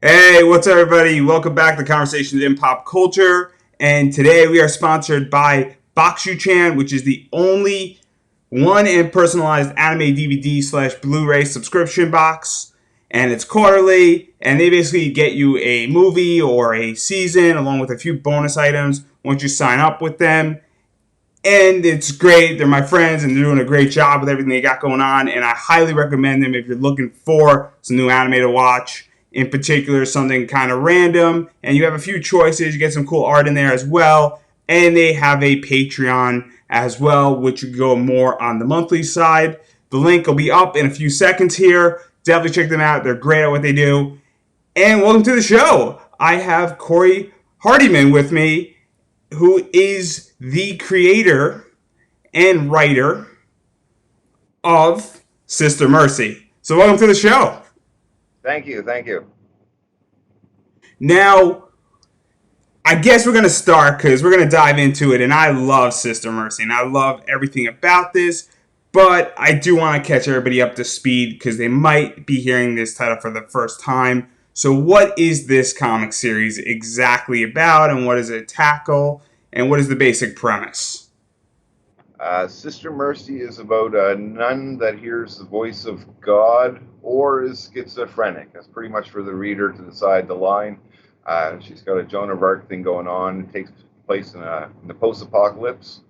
Hey, what's up, everybody? Welcome back to Conversations in Pop Culture. And today we are sponsored by Boxu-chan, which is the only one and personalized anime DVD slash Blu-ray subscription box. And it's quarterly, and they basically get you a movie or a season along with a few bonus items once you sign up with them. And it's great. They're my friends, and they're doing a great job with everything they got going on. And I highly recommend them if you're looking for some new anime to watch. In particular, something kind of random, and you have a few choices. You get some cool art in there as well. And they have a Patreon as well, which you go more on the monthly side. The link will be up in a few seconds here. Definitely check them out. They're great at what they do. And welcome to the show. I have Corey Hardiman with me, who is the creator and writer of Sister Mercy. So, welcome to the show. Thank you, thank you. Now, I guess we're going to start because we're going to dive into it. And I love Sister Mercy and I love everything about this. But I do want to catch everybody up to speed because they might be hearing this title for the first time. So, what is this comic series exactly about, and what does it tackle, and what is the basic premise? Sister Mercy is about a nun that hears the voice of God or is schizophrenic. That's pretty much for the reader to decide the line. She's got a Joan of Arc thing going on. It takes place in the post-apocalypse,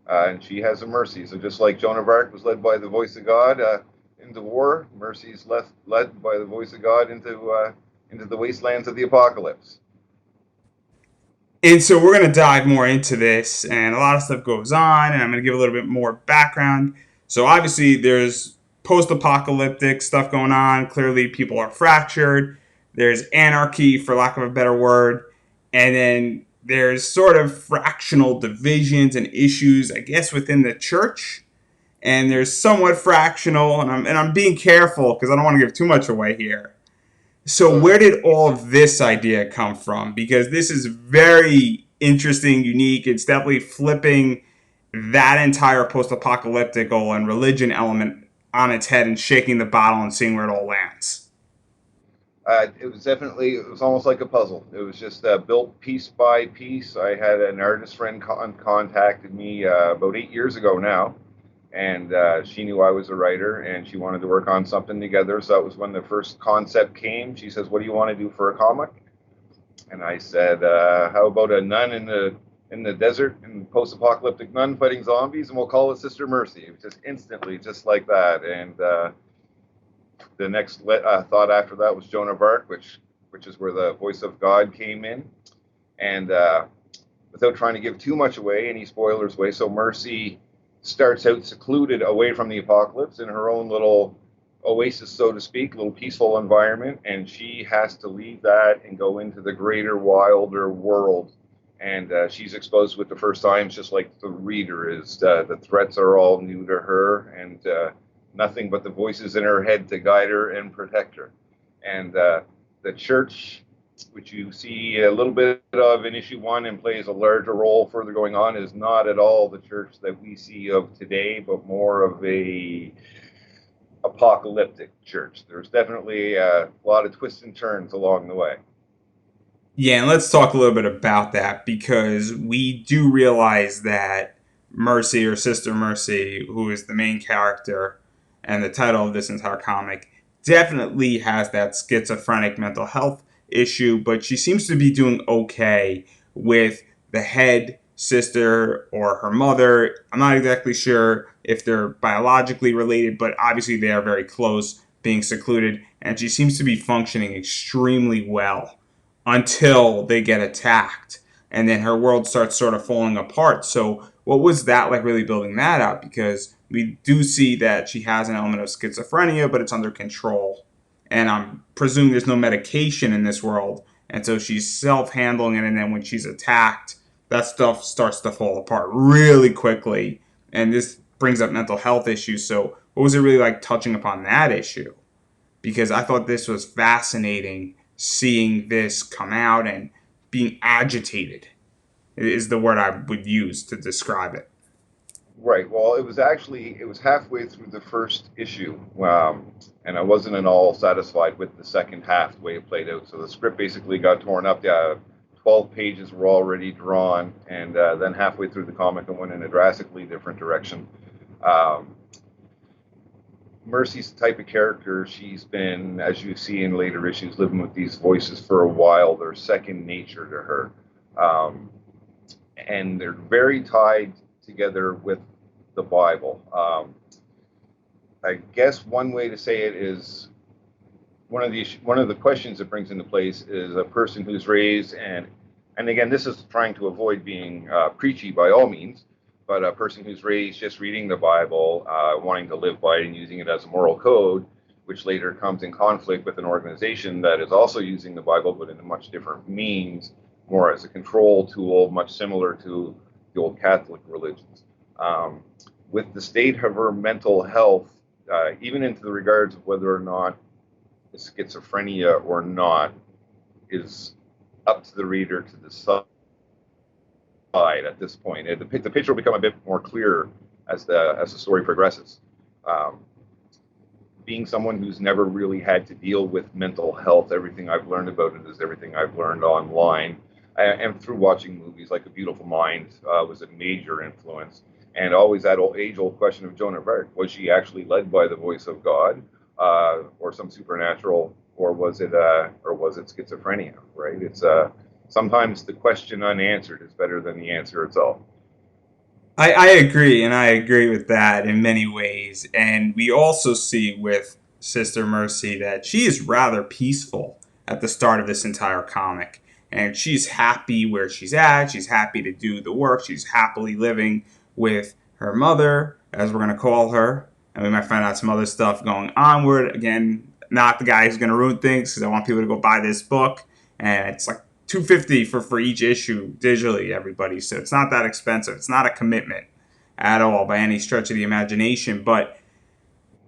and she has a mercy. So just like Joan of Arc was led by the voice of God into war, Mercy is led by the voice of God into the wastelands of the apocalypse. And so we're going to dive more into this, and a lot of stuff goes on, and I'm going to give a little bit more background. So obviously, there's post-apocalyptic stuff going on. Clearly, people are fractured. There's anarchy, for lack of a better word, and then there's sort of fractional divisions and issues, I guess, within the church. And there's somewhat fractional, and I'm being careful because I don't want to give too much away here. So So where did all of this idea come from? Because this is very interesting, unique. It's definitely flipping that entire post-apocalyptic and religion element on its head and shaking the bottle and seeing where it all lands. it was almost like a puzzle. It was just built piece by piece. I had an artist friend contacted me about 8 years ago now, and she knew I was a writer and she wanted to work on something together. So that was when the first concept came. She says, "What do you want to do for a comic?" And I said, "How about a nun in the desert and post-apocalyptic nun fighting zombies, and we'll call it Sister Mercy." It was just instantly, just like that, and the next thought after that was Joan of Arc, which is where the voice of God came in. And without trying to give too much away, any spoilers away, so Mercy starts out secluded away from the apocalypse in her own little oasis, so to speak, little peaceful environment, and she has to leave that and go into the greater, wilder world. And she's exposed with the first times, just like the reader is. The threats are all new to her, and nothing but the voices in her head to guide her and protect her. And the church, which you see a little bit of in issue one and plays a larger role further going on, is not at all the church that we see of today, but more of a apocalyptic church. There's definitely a lot of twists and turns along the way. Yeah, and let's talk a little bit about that because we do realize that Mercy or Sister Mercy, who is the main character and the title of this entire comic, definitely has that schizophrenic mental health issue, but she seems to be doing okay with the head sister or her mother. I'm not exactly sure if they're biologically related, but obviously they are very close, being secluded, and she seems to be functioning extremely well until they get attacked. And then her world starts sort of falling apart. So, what was that like really building that out? Because we do see that she has an element of schizophrenia, but it's under control. And I'm presuming there's no medication in this world. And so she's self handling it. And then when she's attacked, that stuff starts to fall apart really quickly. And this brings up mental health issues. So, what was it really like touching upon that issue? Because I thought this was fascinating seeing this come out and being agitated is the word I would use to describe it. Right. Well, it was halfway through the first issue, and I wasn't at all satisfied with the second half the way it played out. So the script basically got torn up. Yeah, 12 pages were already drawn, and then halfway through the comic, it went in a drastically different direction. Um, Mercy's the type of character. She's been, as you see in later issues, living with these voices for a while. They're second nature to her. Um, and they're very tied together with the Bible. I guess one way to say it is one of the questions it brings into place is a person who's raised and again this is trying to avoid being preachy by all means, but a person who's raised just reading the Bible, wanting to live by it and using it as a moral code, which later comes in conflict with an organization that is also using the Bible but in a much different means, more as a control tool, much similar to the old Catholic religions. With the state of her mental health, even into the regards of whether or not schizophrenia or not, is up to the reader to decide at this point. The picture will become a bit more clear as the story progresses. Um, Being someone who's never really had to deal with mental health, everything I've learned about it is everything I've learned online and through watching movies like A Beautiful Mind was a major influence. And always that age-old question of Joan of Arc: was she actually led by the voice of God, or some supernatural, or was it schizophrenia? Right? It's sometimes the question unanswered is better than the answer itself. I agree, and I agree with that in many ways. And we also see with Sister Mercy that she is rather peaceful at the start of this entire comic. And she's happy where she's at. She's happy to do the work. She's happily living with her mother, as we're going to call her. And we might find out some other stuff going onward. Again, not the guy who's going to ruin things, because I want people to go buy this book. And it's like 250 for each issue digitally, everybody. So it's not that expensive. It's not a commitment at all by any stretch of the imagination. But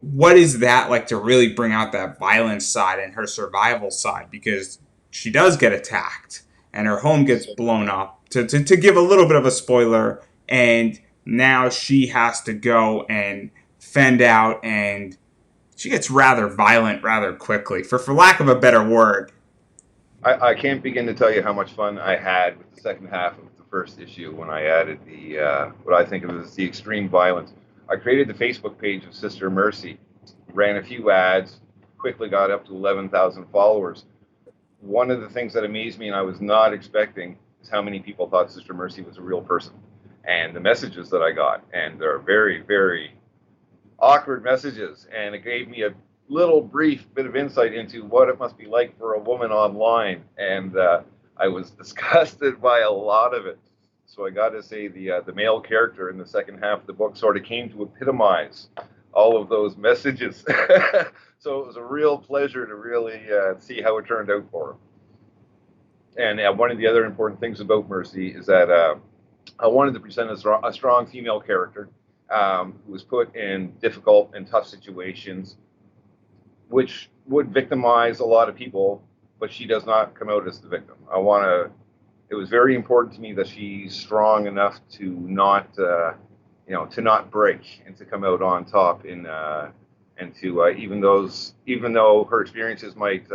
what is that like to really bring out that violence side and her survival side? Because she does get attacked and her home gets blown up. To give a little bit of a spoiler, and now she has to go and fend out, and she gets rather violent rather quickly, for lack of a better word. I can't begin to tell you how much fun I had with the second half of the first issue when I added the what I think of as the extreme violence. I created the Facebook page of Sister Mercy, ran a few ads, quickly got up to 11,000 followers. One of the things that amazed me and I was not expecting is how many people thought Sister Mercy was a real person, and the messages that I got, and they're very, very awkward messages, and it gave me a little brief bit of insight into what it must be like for a woman online, and I was disgusted by a lot of it. So I got to say the male character in the second half of the book sort of came to epitomize all of those messages. So it was a real pleasure to really see how it turned out for him. And one of the other important things about Mercy is that I wanted to present a strong female character who was put in difficult and tough situations, which would victimize a lot of people, but she does not come out as the victim. It was very important to me that she's strong enough to not, to not break and to come out on top and to even though her experiences might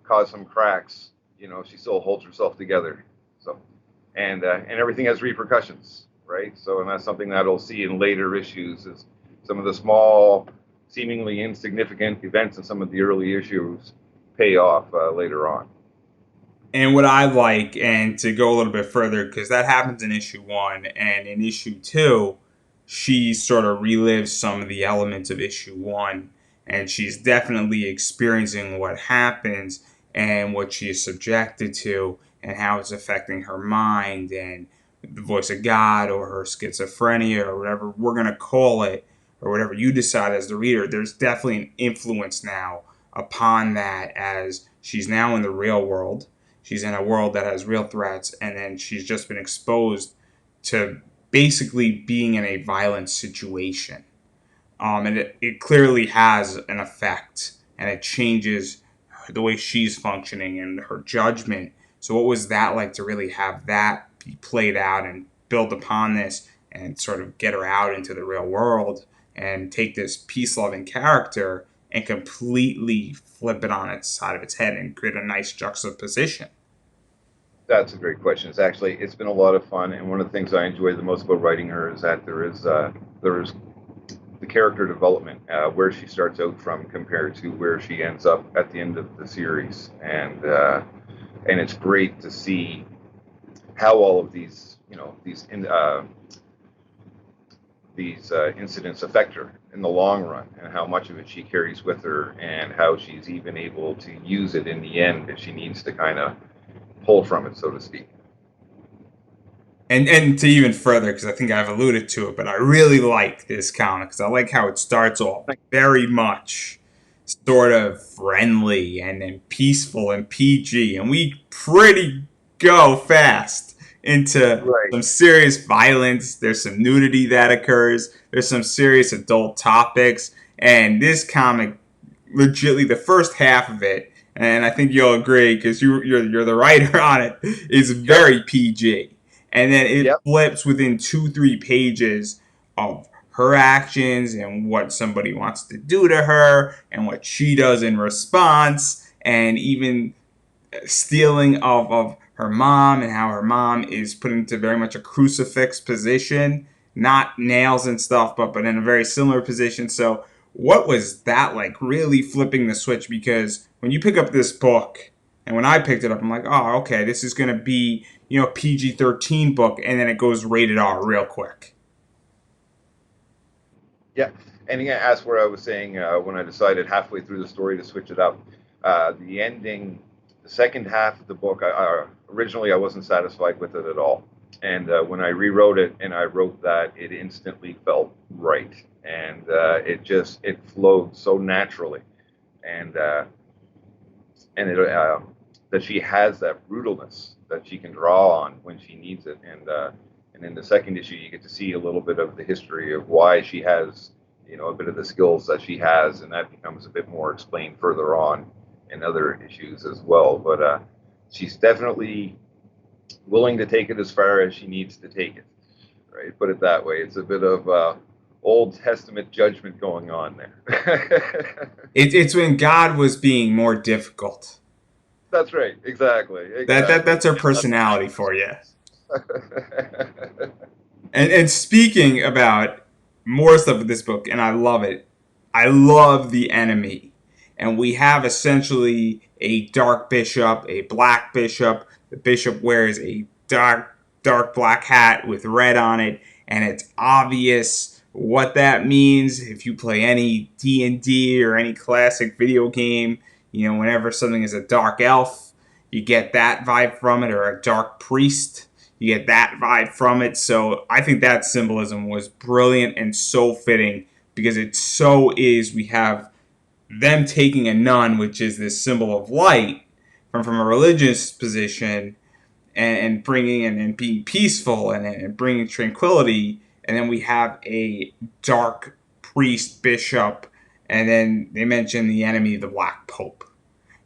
cause some cracks, she still holds herself together. So, and everything has repercussions, right? So, and that's something that we'll see in later issues is some of the small, seemingly insignificant events in some of the early issues pay off later on. And what I like, and to go a little bit further, because that happens in issue one, and in issue two, she sort of relives some of the elements of issue one, and she's definitely experiencing what happens and what she is subjected to, and how it's affecting her mind, and the voice of God, or her schizophrenia, or whatever we're going to call it, or whatever you decide as the reader. There's definitely an influence now upon that, as she's now in the real world. She's in a world that has real threats, and then she's just been exposed to basically being in a violent situation. And it clearly has an effect, and it changes the way she's functioning and her judgment. So, what was that like to really have that be played out and build upon this and sort of get her out into the real world and take this peace loving character and completely flip it on its side of its head and create a nice juxtaposition? That's a great question. It's been a lot of fun, and one of the things I enjoy the most about writing her is that there is the character development, where she starts out from compared to where she ends up at the end of the series, and it's great to see how all of these incidents affect her in the long run, and how much of it she carries with her, and how she's even able to use it in the end if she needs to kind of pull from it, so to speak. And to even further, because I think I've alluded to it, but I really like this comic because I like how it starts off very much sort of friendly and peaceful and PG, and we pretty go fast into Right. some serious violence. There's some nudity that occurs. There's some serious adult topics, and this comic, legitly, the first half of it, and I think you'll agree because you're the writer on it, is Yep. very PG, and then it Yep. flips within 2-3 pages of her actions and what somebody wants to do to her and what she does in response, and even stealing of her mom and how her mom is put into very much a crucifix position, not nails and stuff, but in a very similar position. So what was that like, really flipping the switch? Because when you pick up this book, and when I picked it up, I'm like, oh, okay, this is going to be, a PG-13 book, and then it goes rated R real quick. Yeah. And again, as where I was saying, when I decided halfway through the story to switch it up, the ending, the second half of the book, originally I wasn't satisfied with it at all. And when I rewrote it and I wrote that, it instantly felt right. And it flowed so naturally. And that she has that brutalness that she can draw on when she needs it. And in the second issue, you get to see a little bit of the history of why she has, a bit of the skills that she has, and that becomes a bit more explained further on in other issues as well. But she's definitely willing to take it as far as she needs to take it. Right, put it that way. It's a bit of Old Testament judgment going on there. It's when God was being more difficult. That's right. Exactly. That's Exactly. her Yeah, that's personality for you. the And speaking about more stuff with this book, and I love it. I love the enemy, and we have essentially a dark bishop, a black bishop. The bishop wears a dark black hat with red on it, and it's obvious what that means if you play any D&D or any classic video game. Whenever something is a dark elf, you get that vibe from it, or a dark priest, you get that vibe from it. So I think that symbolism was brilliant and so fitting because it so is. We have them taking a nun, which is this symbol of light, from a religious position, and bringing and being peaceful and bringing tranquility. And then we have a dark priest bishop, and then they mention the enemy, the Black Pope.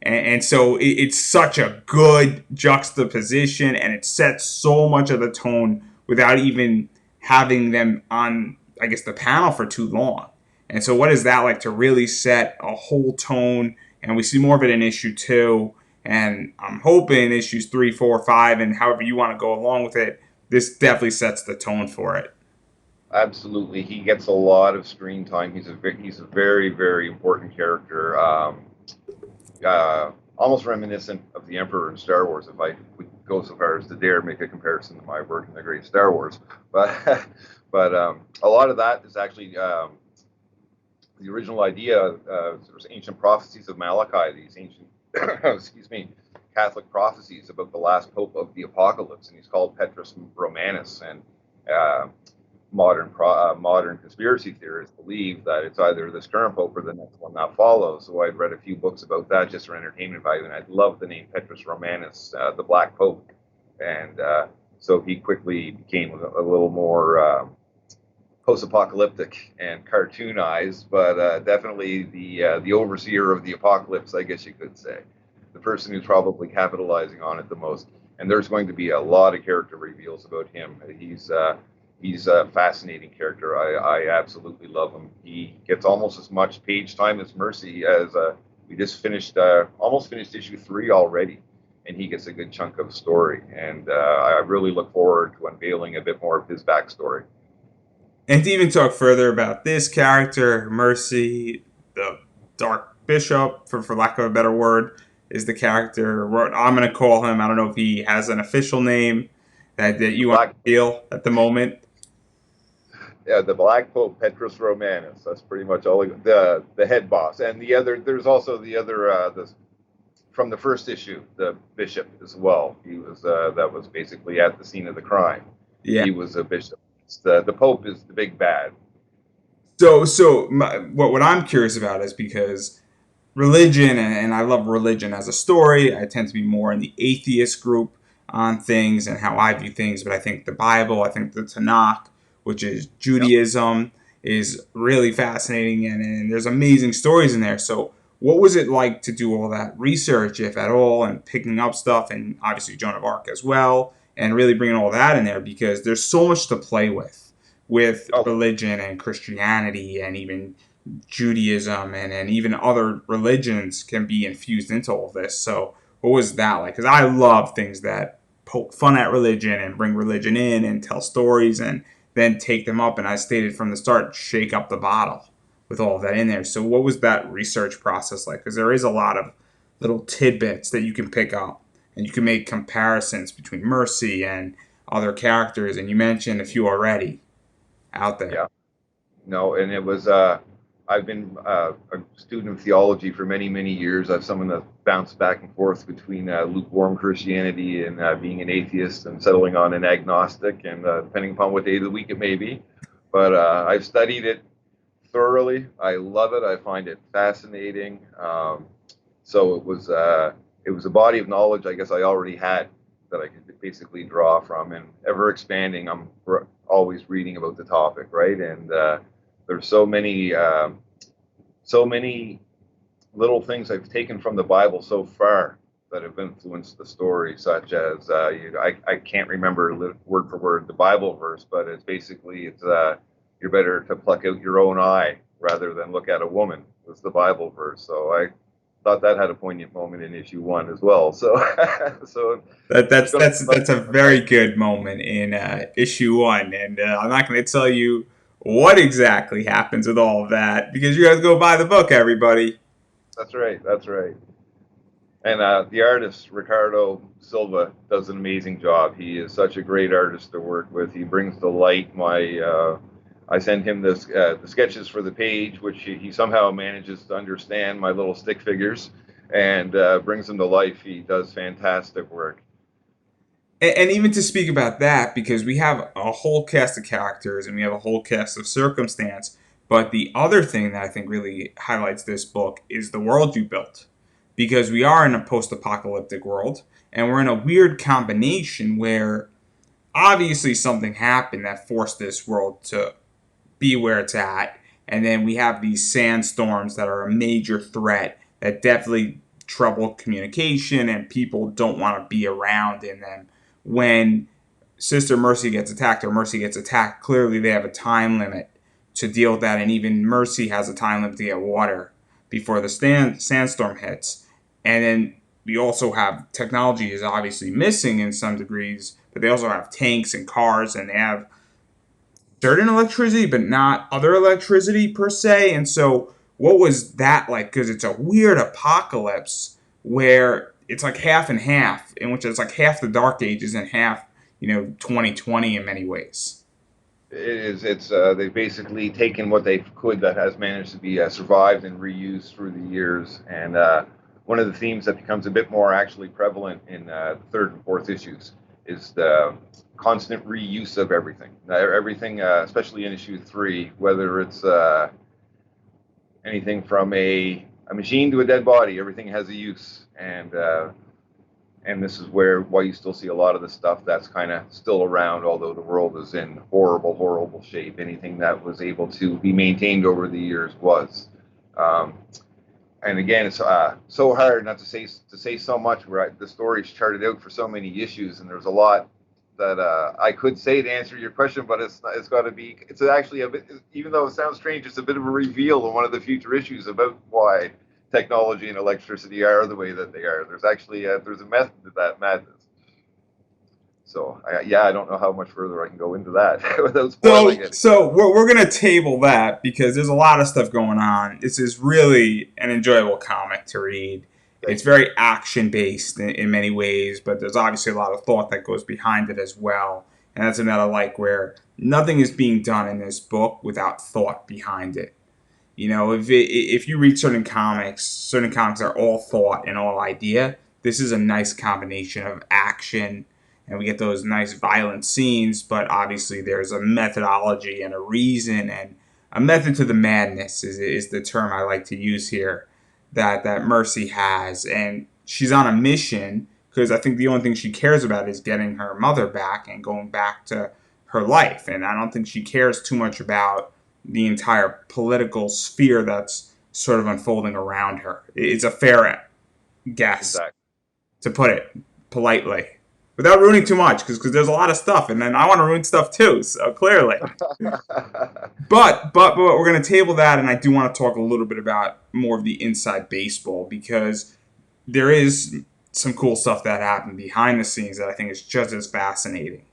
And so it's such a good juxtaposition, and it sets so much of the tone without even having them on, I guess, the panel for too long. And so, what is that like to really set a whole tone? And we see more of it in issue 2, and I'm hoping issues 3, 4, 5, and however you want to go along with it. This definitely sets the tone for it. Absolutely. He gets a lot of screen time. He's a very, very important character. Almost reminiscent of the Emperor in Star Wars, if I would go so far as to dare make a comparison to my work in the great Star Wars. But a lot of that is actually the original idea. There was ancient prophecies of Malachi, these ancient, excuse me, Catholic prophecies about the last pope of the apocalypse, and he's called Petrus Romanus. And uh, modern conspiracy theorists believe that it's either this current pope or the next one that follows. So I've read a few books about that just for entertainment value, and I love the name Petrus Romanus, the Black Pope. And so he quickly became a little more post-apocalyptic and cartoonized, but definitely the overseer of the apocalypse, I guess you could say, the person who's probably capitalizing on it the most. And there's going to be a lot of character reveals about him. He's a fascinating character. I absolutely love him. He gets almost as much page time as Mercy as we just finished, almost finished issue 3 already, and he gets a good chunk of story. And I really look forward to unveiling a bit more of his backstory. And to even talk further about this character, Mercy, the Dark Bishop, for lack of a better word, is the character. What I'm going to call him. I don't know if he has an official name that The you want Black, to feel at the moment. yeah, the Black Pope Petrus Romanus. That's pretty much all. The head boss, and the other. There's also the other. From the first issue, the bishop as well. He was that was basically at the scene of the crime. Yeah. He was a bishop. The Pope is the big bad. So what I'm curious about is because religion, and I love religion as a story. I tend to be more in the atheist group on things and how I view things, but I think the Bible, I think the Tanakh, which is Yep. Judaism, is really fascinating, and there's amazing stories in there. So, what was it like to do all that research, if at all, and picking up stuff, and obviously Joan of Arc as well, and really bringing all that in there because there's so much to play with Oh, religion and Christianity and even Judaism and even other religions can be infused into all of this. So, what was that like? Because I love things that poke fun at religion and bring religion in and tell stories and then take them up. And I stated from the start, shake up the bottle with all of that in there. So, what was that research process like? Because there is a lot of little tidbits that you can pick up and you can make comparisons between Mercy and other characters. And you mentioned a few already out there. yeah. No, and it was. I've been a student of theology for many, many years. I've someone that bounced back and forth between lukewarm Christianity and being an atheist and settling on an agnostic, and depending upon what day of the week it may be. But I've studied it thoroughly. I love it. I find it fascinating. So it was a body of knowledge I guess I already had that I could basically draw from, and ever expanding. I'm always reading about the topic, right? And there's so many little things I've taken from the Bible so far that have influenced the story, such as I can't remember word for word the Bible verse, but it's basically you're better to pluck out your own eye rather than look at a woman. Was the Bible verse? So I thought that had a poignant moment in issue 1 as well. So so That, it's that's going to that's that's a very good moment in issue 1, and I'm not going to tell you what exactly happens with all of that because you guys go buy the book, everybody. that's right. That's right. And the artist Ricardo Silva does an amazing job. He is such a great artist to work with. He brings to light my. I send him the sketches for the page, which he somehow manages to understand my little stick figures, and brings them to life. He does fantastic work. And even to speak about that, because we have a whole cast of characters and we have a whole cast of circumstance. But the other thing that I think really highlights this book is the world you built. Because we are in a post apocalyptic world, and we're in a weird combination where obviously something happened that forced this world to be where it's at. And then we have these sandstorms that are a major threat that definitely trouble communication, and people don't want to be around in them. When Sister Mercy gets attacked or Mercy gets attacked, clearly they have a time limit to deal with that. And even Mercy has a time limit to get water before the sandstorm hits. And then we also have technology is obviously missing in some degrees, but they also have tanks and cars, and they have certain electricity, but not other electricity per se. And so, what was that like? Because it's a weird apocalypse where it's like half and half, in which it's like half the Dark Ages and half, 2020 in many ways. It is. It's they've basically taken what they could that has managed to be survived and reused through the years. And one of the themes that becomes a bit more actually prevalent in the third and fourth issues is the constant reuse of everything. Everything, especially in issue 3, whether it's anything from a machine to a dead body, everything has a use. And this is why you still see a lot of the stuff that's kind of still around, although the world is in horrible, horrible shape. Anything that was able to be maintained over the years was. Um, and again, it's so hard not to say so much. Where the story's charted out for so many issues, and there's a lot that I could say to answer your question, but it's got to be. It's actually a bit, even though it sounds strange, it's a bit of a reveal in one of the future issues about why technology and electricity are the way that they are. There's actually there's a method to that madness. So yeah, I don't know how much further I can go into that without spoiling it. So we're gonna table that because there's a lot of stuff going on. This is really an enjoyable comic to read. It's Thank you. very action based in many ways, but there's obviously a lot of thought that goes behind it as well. And that's another like where nothing is being done in this book without thought behind it. You know, if you read certain comics are all thought and all idea. This is a nice combination of action, and we get those nice violent scenes. But obviously, there's a methodology and a reason and a method to the madness is the term I like to use here. That Mercy has, and she's on a mission because I think the only thing she cares about is getting her mother back and going back to her life. And I don't think she cares too much about the entire political sphere that's sort of unfolding around her. It's a fair guess, Exactly. to put it politely, without ruining too much, because there's a lot of stuff, and then I want to ruin stuff too. So clearly, but we're going to table that, and I do want to talk a little bit about more of the inside baseball because there is some cool stuff that happened behind the scenes that I think is just as fascinating.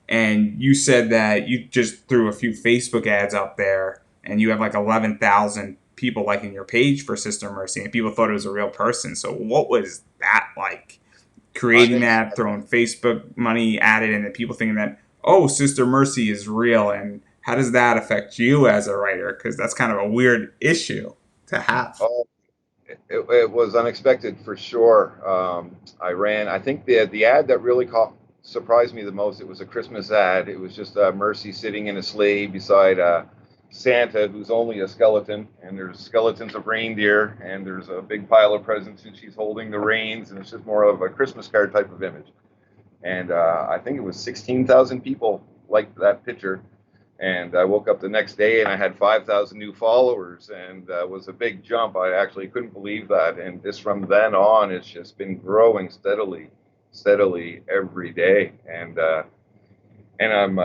And you said that you just threw a few Facebook ads up there, and you have like 11,000 people liking your page for Sister Mercy, and people thought it was a real person. So what was that like? Creating that, Unexpected. throwing Facebook money at it, and then people thinking that, oh, Sister Mercy is real, and how does that affect you as a writer? Because that's kind of a weird issue to have. Oh, it was unexpected for sure. I ran. I think the ad that really surprised me the most. It was a Christmas ad. It was just Mercy sitting in a sleigh beside Santa, who's only a skeleton, and there's skeletons of reindeer, and there's a big pile of presents, and she's holding the reins, and it's just more of a Christmas card type of image. And I think it was 16,000 people liked that picture. And I woke up the next day and I had 5,000 new followers, and it was a big jump. I actually couldn't believe that. And just from then on, it's just been growing steadily every day. And I'm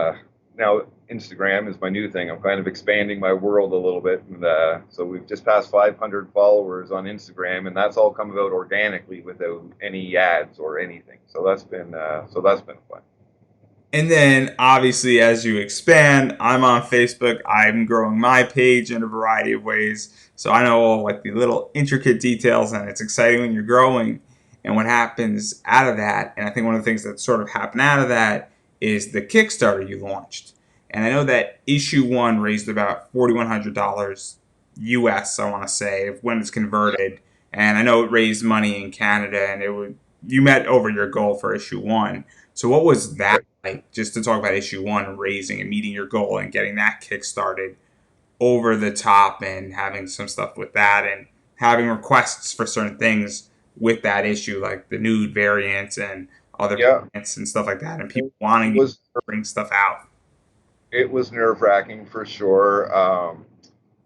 now Instagram is my new thing. I'm kind of expanding my world a little bit, and so we've just passed 500 followers on Instagram, and that's all come about organically without any ads or anything. So that's been fun. And then, obviously, as you expand, I'm on Facebook. I'm growing my page in a variety of ways. So I know all like the little intricate details, and it's exciting when you're growing and what happens out of that. And I think one of the things that sort of happened out of that is the Kickstarter you launched. And I know that issue one raised about $4,100 US, I want to say, when it's converted. And I know it raised money in Canada, and you met over your goal for issue one. So what was that like? Just to talk about issue one, raising and meeting your goal and getting that kick started over the top and having some stuff with that and having requests for certain things with that issue, like the nude variants and other Yeah, variants and stuff like that, and it people wanting you to was bring stuff out. it was nerve wracking for sure.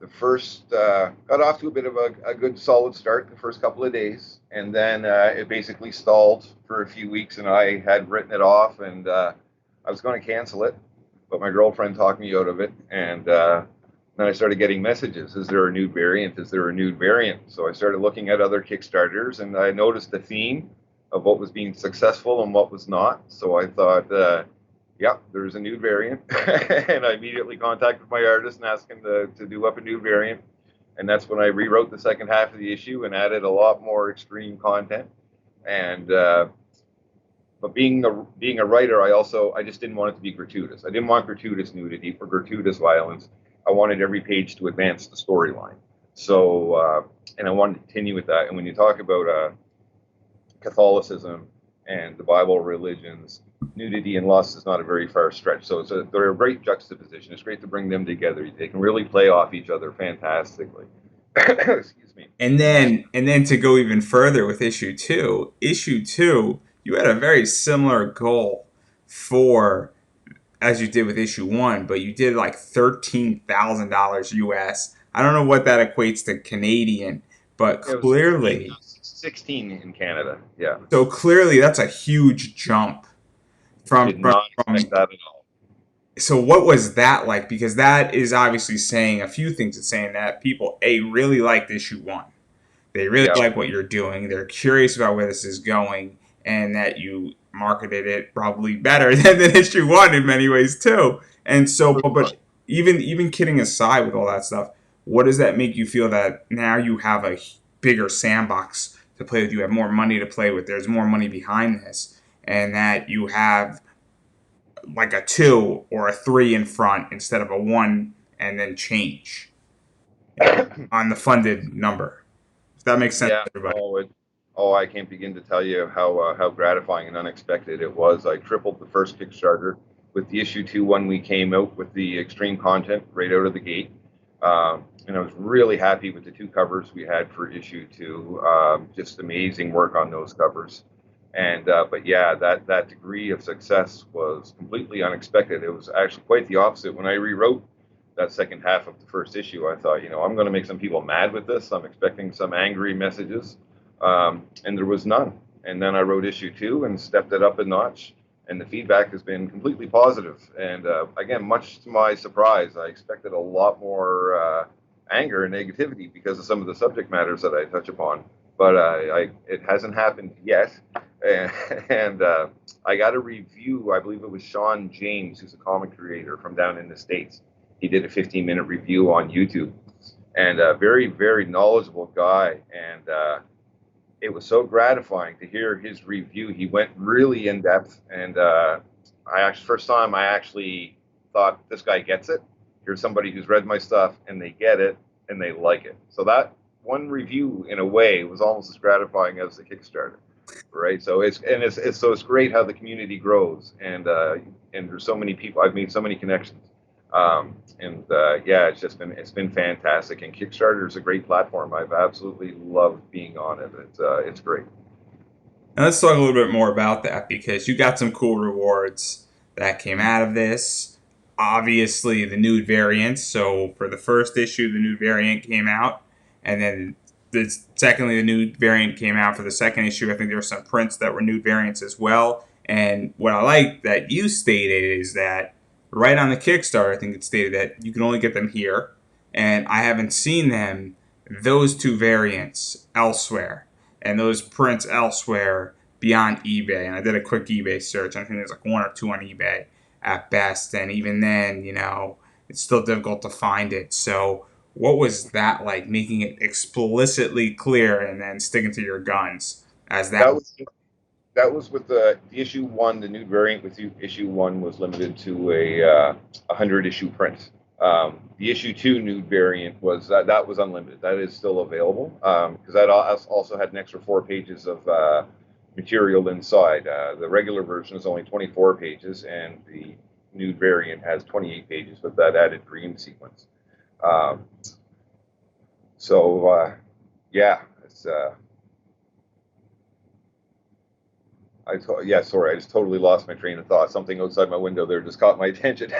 The first got off to a bit of a good solid start the first couple of days, and then it basically stalled for a few weeks, and I had written it off, and I was going to cancel it, but my girlfriend talked me out of it, and then I started getting messages: "Is there a nude variant? Is there a nude variant?" So I started looking at other Kickstarters, and I noticed the theme of what was being successful and what was not. So I thought, yeah, there's a new variant. And I immediately contacted my artist and asked him to do up a new variant. And that's when I rewrote the second half of the issue and added a lot more extreme content. And but being a writer, I just didn't want it to be gratuitous. I didn't want gratuitous nudity or gratuitous violence. I wanted every page to advance the storyline. So and I wanted to continue with that. And when you talk about Catholicism and the Bible religions, nudity and lust is not a very far stretch. So they're a great juxtaposition. It's great to bring them together. They can really play off each other fantastically. Excuse me. And then to go even further with issue two, you had a very similar goal for as you did with issue one, but you did like $13,000 US. I don't know what that equates to Canadian, but It was 16, clearly, 16 in Canada. Yeah. so clearly that's a huge jump from Did from not expect from that at all. so what was that like? Because that is obviously saying a few things. It's saying that people really liked issue one. They really Yeah, like what you're doing. They're curious about where this is going, and that you marketed it probably better than issue one in many ways too. And so, for sure. but even kidding aside with all that stuff, what does that make you feel that now you have a bigger sandbox to play with? You have more money to play with. There's more money behind this, and that you have like a two or a three in front instead of a one and then change on the funded number. If that makes sense Yeah, to everybody. oh, I can't begin to tell you how gratifying and unexpected it was. I tripled the first Kickstarter with the issue two when we came out with the extreme content right out of the gate, and I was really happy with the two covers we had for issue two. Just amazing work on those covers, and but yeah, that degree of success was completely unexpected. It was actually quite the opposite. When I rewrote that second half of the first issue, I thought, I'm going to make some people mad with this. I'm expecting some angry messages, and there was none. And then I wrote issue two and stepped it up a notch, and the feedback has been completely positive. And again, much to my surprise, I expected a lot more anger and negativity because of some of the subject matters that I touch upon. But it hasn't happened yet. And I got a review. I believe it was Sean James, who's a comic creator from down in the States. He did a 15-minute review on YouTube, and a very, very knowledgeable guy. And it was so gratifying to hear his review. He went really in depth, and first time I actually thought this guy gets it. Here's somebody who's read my stuff and they get it and they like it. So that one review, in a way, was almost as gratifying as the Kickstarter, right? So it's great how the community grows, and there's so many people. I've made so many connections. And yeah, it's been fantastic. And Kickstarter is a great platform. I've absolutely loved being on it. It's great. And let's talk a little bit more about that because you got some cool rewards that came out of this. Obviously, the nude variants. So for the first issue, the nude variant came out, and then secondly, the nude variant came out for the second issue. I think there were some prints that were nude variants as well. And what I like that you stated is that right on the Kickstarter, I think it stated that you can only get them here, and I haven't seen them those two variants elsewhere and those prints elsewhere beyond eBay. And I did a quick eBay search. I think there's like one or two on eBay at best. And even then, it's still difficult to find it. So, what was that like, making it explicitly clear and then sticking to your guns as that? That was that was with the issue one. The new variant with issue one was limited to a 100 issue print. The issue two nude variant was that was unlimited. That is still available because that also had an extra 4 pages of material inside. The regular version is only 24 pages, and the nude variant has 28 pages with that added dream sequence. Um, so yeah, it's yeah, sorry, I just totally lost my train of thought. Something outside my window there just caught my attention.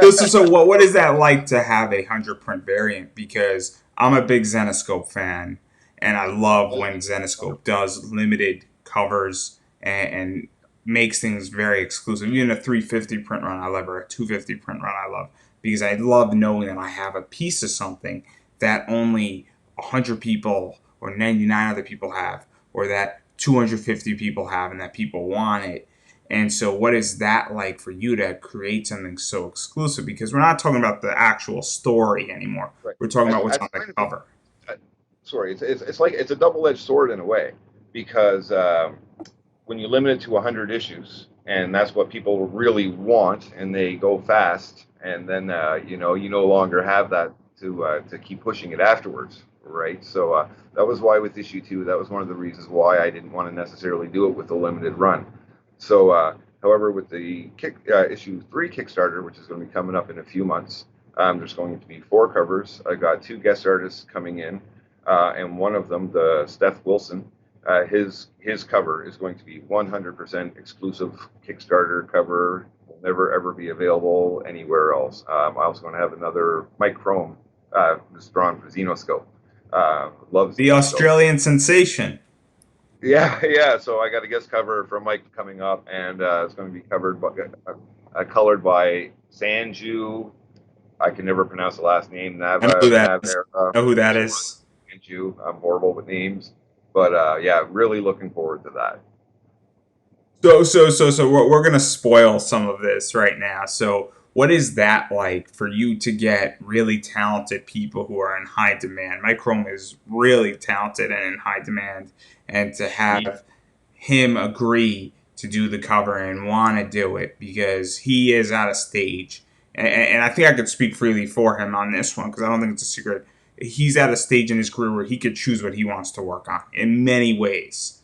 So what is that like to have a 100 print variant? Because I'm a big Zenoscope fan, and I love when Zenoscope does limited covers and makes things very exclusive. Even a 350 print run I love, or a 250 print run I love, because I love knowing that I have a piece of something that only 100 people or 99 other people have, or that 250 people have, and that people want it. And so, what is that like for you to create something so exclusive? Because we're not talking about the actual story anymore. Right. We're talking about I what's on the kind of think, cover. uh, sorry, it's like it's a double-edged sword in a way because when you limit it to 100 issues, and that's what people really want, and they go fast, and then you no longer have that to keep pushing it afterwards, right? So that was why with issue two, that was one of the reasons why I didn't want to necessarily do it with the limited run. So, however, with the issue three Kickstarter, which is going to be coming up in a few months, there's going to be 4 covers. I got 2 guest artists coming in, and one of them, the Steph Wilson, his cover is going to be 100% exclusive Kickstarter cover. Will never ever be available anywhere else. I'm also going to have another Mike Chrome, who's drawn for Xenoscope. Loves The Xenoscope. Australian sensation. Yeah, yeah. So I got a guest cover from Mike coming up, and it's going to be colored by Sanju. I can never pronounce the last name. I know who that is. Navarra. I know who that So is. Sanju. I'm horrible with names, but yeah, really looking forward to that. So we're gonna spoil some of this right now. So what is that like for you to get really talented people who are in high demand? Mike Chrome is really talented and in high demand, and to He have him agree to do the cover and want to do it because he is at a stage, and I think I could speak freely for him on this one because I don't think it's a secret. He's at a stage in his career where he could choose what he wants to work on in many ways.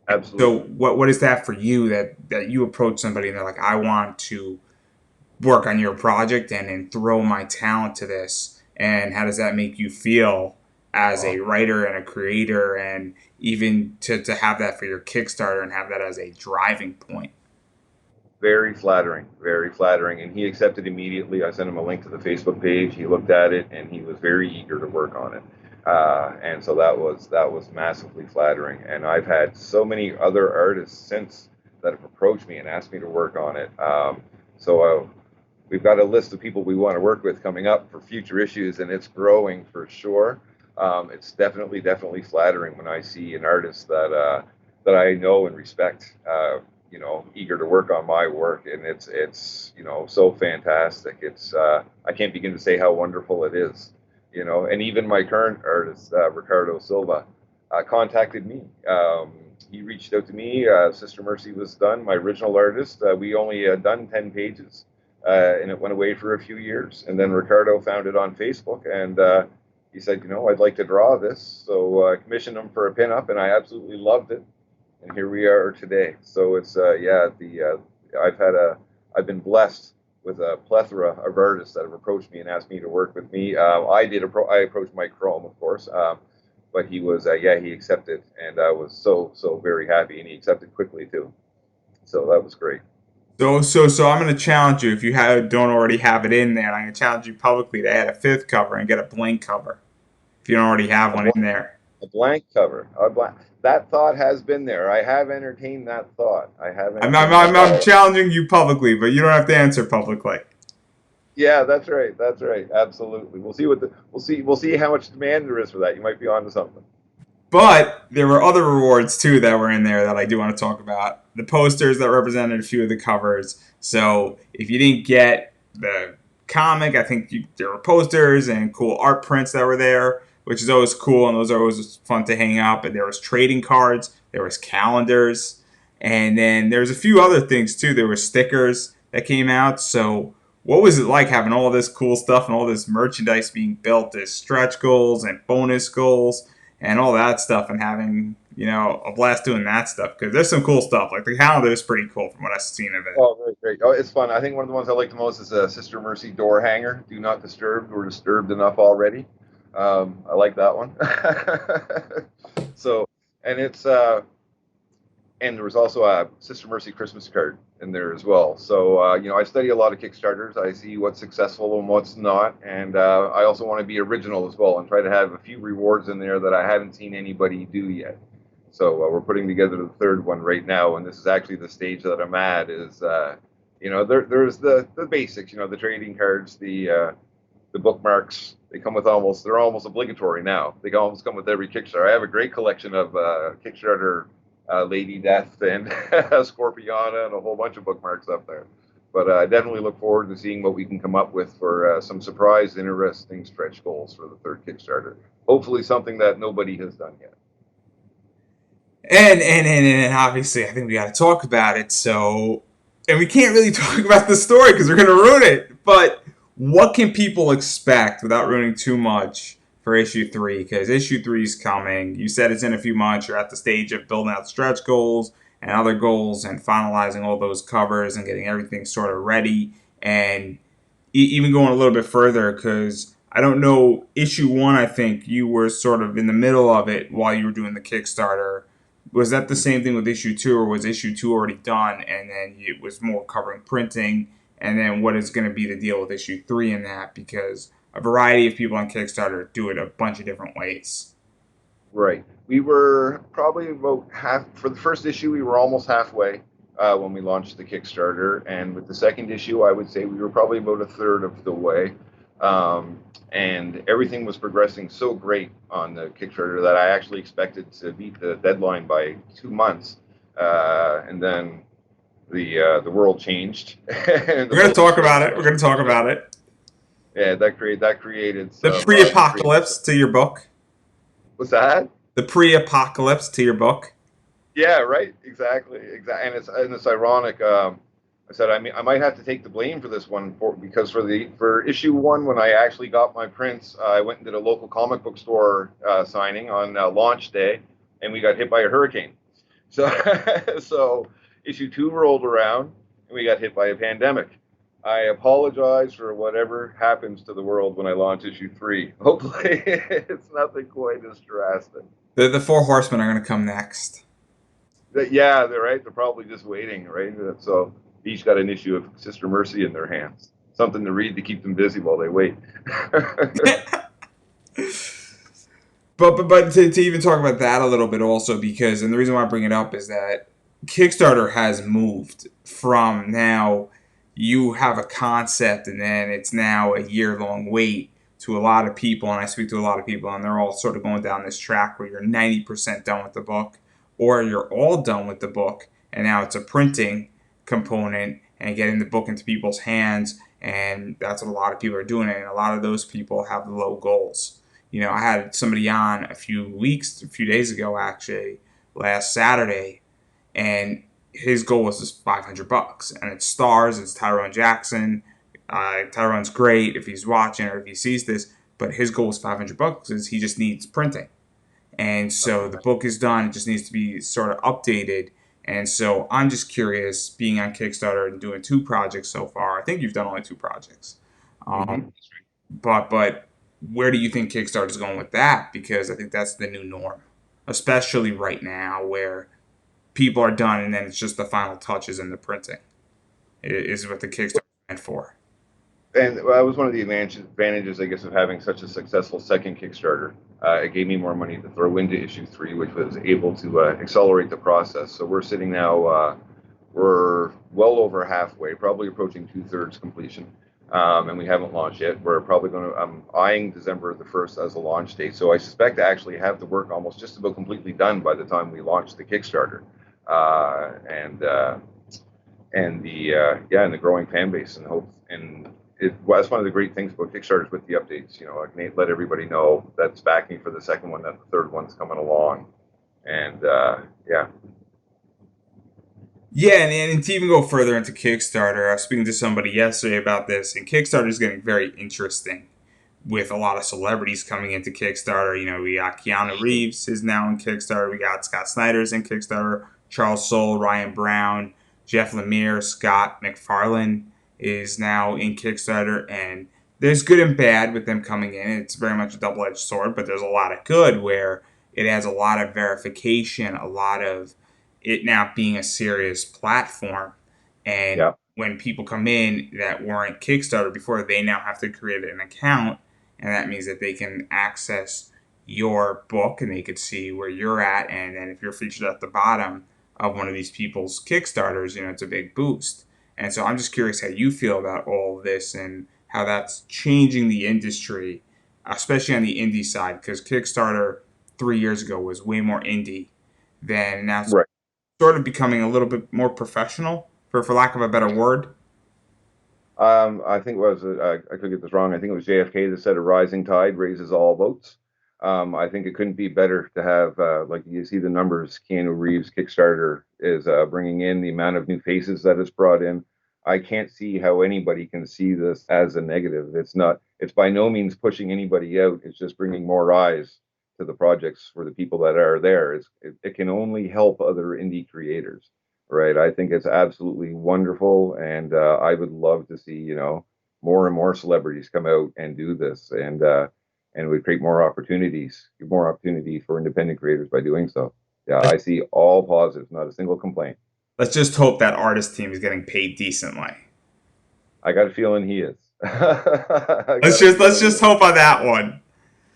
So absolutely. what is that for you that you approach somebody and they're like, I want to work on your project and throw my talent to this, and how does that make you feel as a Oh, writer and a creator, and even to have that for your Kickstarter and have that as a driving point? very flattering, very flattering. And he accepted immediately. I sent him a link to the Facebook page. He looked at it and he was very eager to work on it. And so that was massively flattering. And I've had so many other artists since that have approached me and asked me to work on it. So we've got a list of people we want to work with coming up for future issues, and it's growing for sure. It's definitely flattering when I see an artist that I know and respect, eager to work on my work, and it's so fantastic. It's I can't begin to say how wonderful it is, and even my current artist, Ricardo Silva, contacted me. He reached out to me. Sister Mercy was done. My original artist. We only had done 10 pages, and it went away for a few years. And then Ricardo found it on Facebook, and he said, I'd like to draw this. So I commissioned him for a pinup, and I absolutely loved it. And here we are today. So it's yeah, the I've been blessed with a plethora of artists that have approached me and asked me to work with me. I approached Mike Chrome, of course, but he was yeah, he accepted, and I was so very happy, and he accepted quickly too. So that was great. So I'm going to challenge you if you don't already have it in there. I'm going to challenge you publicly to add a fifth cover and get a blank cover if you don't already have A one in blank, there. a blank cover. A blank. That thought has been there. I have entertained that thought. I have entertained that I'm thought. challenging you publicly, but you don't have to answer publicly. Yeah, that's right. That's right. Absolutely. We'll see how much demand there is for that. You might be onto something. But there were other rewards too that were in there that I do want to talk about. The posters that represented a few of the covers. So if you didn't get the comic, I think there were posters and cool art prints that were there, which is always cool, and those are always fun to hang up. And there was trading cards, there was calendars, and then there's a few other things too. There were stickers that came out. So what was it like having all this cool stuff and all this merchandise being built as stretch goals and bonus goals and all that stuff, and having a blast doing that stuff because there's some cool stuff. Like the calendar is pretty cool from what I've seen of it. Oh, very great. Oh, it's fun. I think one of the ones I like the most is a Sister Mercy door hanger. Do not disturb. We're disturbed enough already. I like that one. So, and and there was also a Sister Mercy Christmas card in there as well. So, I study a lot of Kickstarters. I see what's successful and what's not, and I also want to be original as well and try to have a few rewards in there that I haven't seen anybody do yet. So we're putting together the third one right now, and this is actually the stage that I'm at. Is there's the basics, the trading cards, the bookmarks. They're almost obligatory now. They almost come with every Kickstarter. I have a great collection of Kickstarter Lady Death and Scorpiana and a whole bunch of bookmarks up there. But I definitely look forward to seeing what we can come up with for some surprise, interesting stretch goals for the third Kickstarter. Hopefully, something that nobody has done yet. And obviously, I think we got to talk about it. So, and we can't really talk about the story because we're going to ruin it. But what can people expect without ruining too much for issue three? Because issue three is coming. You said it's in a few months. You're at the stage of building out stretch goals and other goals and finalizing all those covers and getting everything sort of ready. And even going a little bit further, because I don't know, issue one, I think you were sort of in the middle of it while you were doing the Kickstarter. Was that the same thing with issue two, or was issue two already done and then it was more covering printing? And then what is going to be the deal with issue three in that? Because a variety of people on Kickstarter do it a bunch of different ways. Right. We were probably about half for the first issue. We were almost halfway when we launched the Kickstarter, and with the second issue, I would say we were probably about a third of the way. And everything was progressing so great on the Kickstarter that I actually expected to beat the deadline by 2 months. And then the world changed, and the We're gonna world talk about changed it. We're gonna talk about it. Yeah, that created The some pre-apocalypse to your book. what's that? The pre-apocalypse to your book. Yeah, right. Exactly. Exactly. And it's ironic. I said I mean I might have to take the blame for this one because for issue one when I actually got my prints, I went and did a local comic book store signing on launch day, and we got hit by a hurricane. So so issue two rolled around, and we got hit by a pandemic. I apologize for whatever happens to the world when I launch issue three. Hopefully, it's nothing quite as drastic. The four horsemen are gonna come next. Yeah, they're right. They're probably just waiting, right? So each got an issue of Sister Mercy in their hands, something to read to keep them busy while they wait. But to even talk about that a little bit also because and the reason why I bring it up is that Kickstarter has moved from now you have a concept and then it's now a year long wait to a lot of people and I speak to a lot of people and they're all sort of going down this track where you're 90% done with the book or you're all done with the book and now it's a printing component and getting the book into people's hands and that's what a lot of people are doing and a lot of those people have low goals. I had somebody on a few days ago actually, last Saturday, and his goal was just $500, and it stars. It's Tyrone Jackson. Tyrone's great if he's watching or if he sees this, but his goal is $500 because he just needs printing, and so the book is done. It just needs to be sort of updated. And so I'm just curious, being on Kickstarter and doing two projects so far. I think you've done only two projects. Um, Mm-hmm. but where do you think Kickstarter is going with that? Because I think that's the new norm, especially right now where people are done and then it's just the final touches in the printing is what the Kickstarter is meant for. And well, that was one of the advantages, I guess, of having such a successful second Kickstarter. It gave me more money to throw into issue three, which was able to accelerate the process. So we're sitting now, we're well over halfway, probably approaching two-thirds completion. And we haven't launched yet. We're probably going to, I'm eyeing December the 1st as a launch date. So I suspect to actually have the work almost just about completely done by the time we launch the Kickstarter. Uh, and, uh, and the growing fan base and hope that's one of the great things about Kickstarters with the updates. I can let everybody know that's backing for the second one, that the third one's coming along, and yeah. Yeah, and to even go further into Kickstarter, I was speaking to somebody yesterday about this, and Kickstarter is getting very interesting with a lot of celebrities coming into Kickstarter. We got Keanu Reeves is now in Kickstarter. We got Scott Snyder's in Kickstarter. Charles Soule, Ryan Brown, Jeff Lemire, Scott McFarlane is now in Kickstarter. And there's good and bad with them coming in. It's very much a double-edged sword, but there's a lot of good where it has a lot of verification, a lot of it now being a serious platform. And Yeah. when people come in that weren't Kickstarter before, they now have to create an account and that means that they can access your book and they could see where you're at. And then if you're featured at the bottom of one of these people's Kickstarters, it's a big boost. And so I'm just curious how you feel about all of this and how that's changing the industry, especially on the indie side, because Kickstarter 3 years ago was way more indie than now it's Right. sort of becoming a little bit more professional, for lack of a better word. I think it was I could get this wrong. I think it was JFK that said a rising tide raises all boats. I think it couldn't be better to have like you see the numbers. Keanu Reeves Kickstarter is bringing in the amount of new faces that it's brought in. I can't see how anybody can see this as a negative. It's not. It's by no means pushing anybody out. It's just bringing more eyes to the projects for the people that are there. It can only help other indie creators, right? I think it's absolutely wonderful, and I would love to see more and more celebrities come out and do this, and we create more opportunities, give more opportunity for independent creators by doing so. Yeah, I see all positives, not a single complaint. Let's just hope that artist team is getting paid decently. I got a feeling he is. I Let's got a just let's feeling he just is. hope on that one.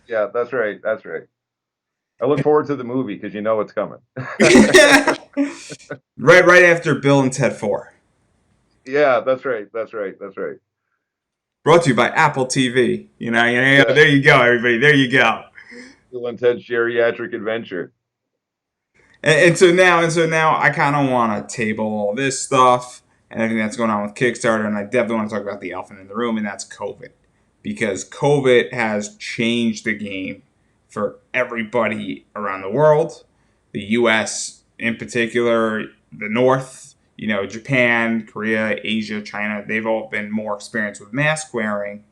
Yeah, that's right. That's right. I look forward to the movie because you know it's coming. Right after Bill and Ted 4. Yeah, that's right. That's right. That's right. Brought to you by Apple TV. Yeah, There you go, everybody. There you go. Bill and Ted's Geriatric Adventure. And so now I kind of want to table all this stuff and everything that's going on with Kickstarter, and I definitely want to talk about the elephant in the room, and that's COVID, because COVID has changed the game for everybody around the world, the U.S. in particular, the North. Japan, Korea, Asia, China. They've all been more experienced with mask wearing,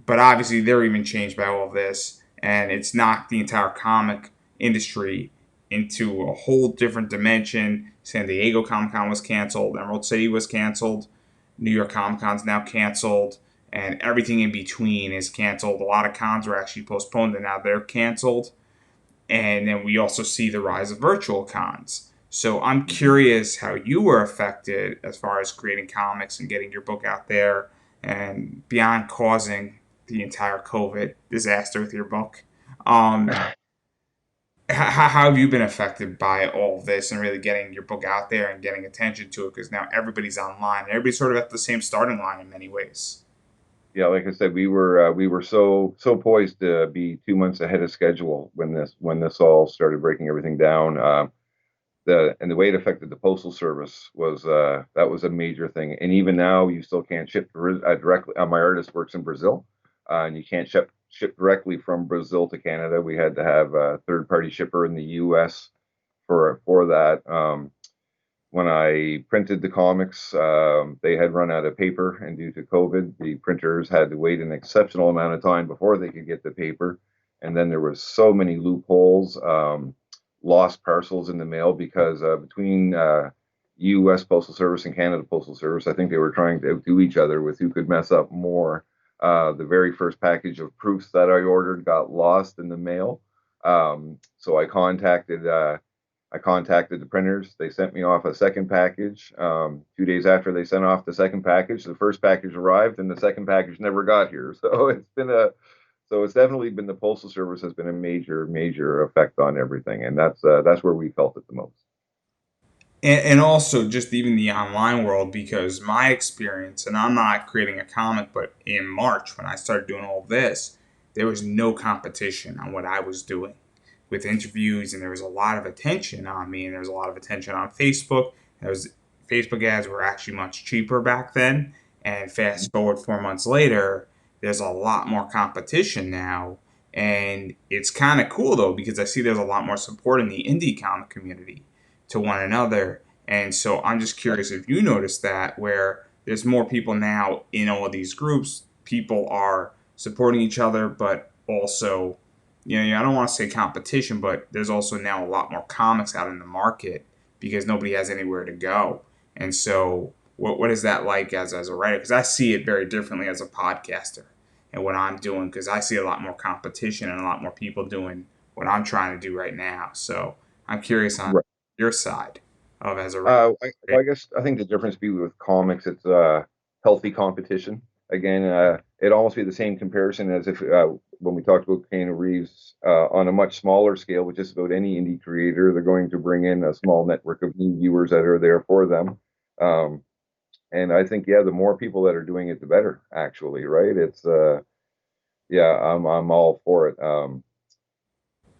but obviously they're even changed by all of this, and it's knocked the entire comic industry into a whole different dimension. San Diego Comic Con was canceled, Emerald City was canceled, New York Comic Con's now canceled, and everything in between is canceled. A lot of cons were actually postponed, and now they're canceled. And then we also see the rise of virtual cons. So I'm Mhm. curious how you were affected as far as creating comics and getting your book out there, and beyond causing the entire COVID disaster with your book. How have you been affected by all of this and really getting your book out there and getting attention to it? Because now everybody's online. Everybody's sort of at the same starting line in many ways. Yeah, like I said, we were so poised to be 2 months ahead of schedule when this all started breaking everything down. The way it affected the postal service was that was a major thing. And even now, you still can't ship directly. My artist works in Brazil, and you can't ship directly from Brazil to Canada. We had to have a third party shipper in the U.S. for that. When I printed the comics, they had run out of paper, and due to COVID, the printers had to wait an exceptional amount of time before they could get the paper. And then there was so many loopholes, lost parcels in the mail because between U.S. Postal Service and Canada Postal Service, I think they were trying to outdo each other with who could mess up more. The very first package of proofs that I ordered got lost in the mail. So I contacted the printers. They sent me off a second package. 2 days after they sent off the second package, the first package arrived, and the second package never got here. So it's definitely been the postal service has been a major major effect on everything, and that's where we felt it the most. And also just even the online world, because my experience, and I'm not creating a comic, but in March when I started doing all this, there was no competition on what I was doing with interviews, and there was a lot of attention on me, and there was a lot of attention on Facebook. There was Facebook ads were actually much cheaper back then, and fast forward 4 months later, there's a lot more competition now, and it's kind of cool though because I see there's a lot more support in the indie comic community to one another. And so I'm just curious if you noticed that, where there's more people now in all of these groups, people are supporting each other, but also, I don't want to say competition, but there's also now a lot more comics out in the market because nobody has anywhere to go. And so, what is that like as a writer? Because I see it very differently as a podcaster and what I'm doing, because I see a lot more competition and a lot more people doing what I'm trying to do right now. So I'm curious on Right. your side of as a Well, I guess I think the difference be with comics, it's healthy competition. Again, it'd almost be the same comparison as if when we talked about Keanu Reeves on a much smaller scale with just about any indie creator, they're going to bring in a small network of new viewers that are there for them. Um, and I think, yeah, the more people that are doing it, the better, actually, right? Yeah, I'm all for it.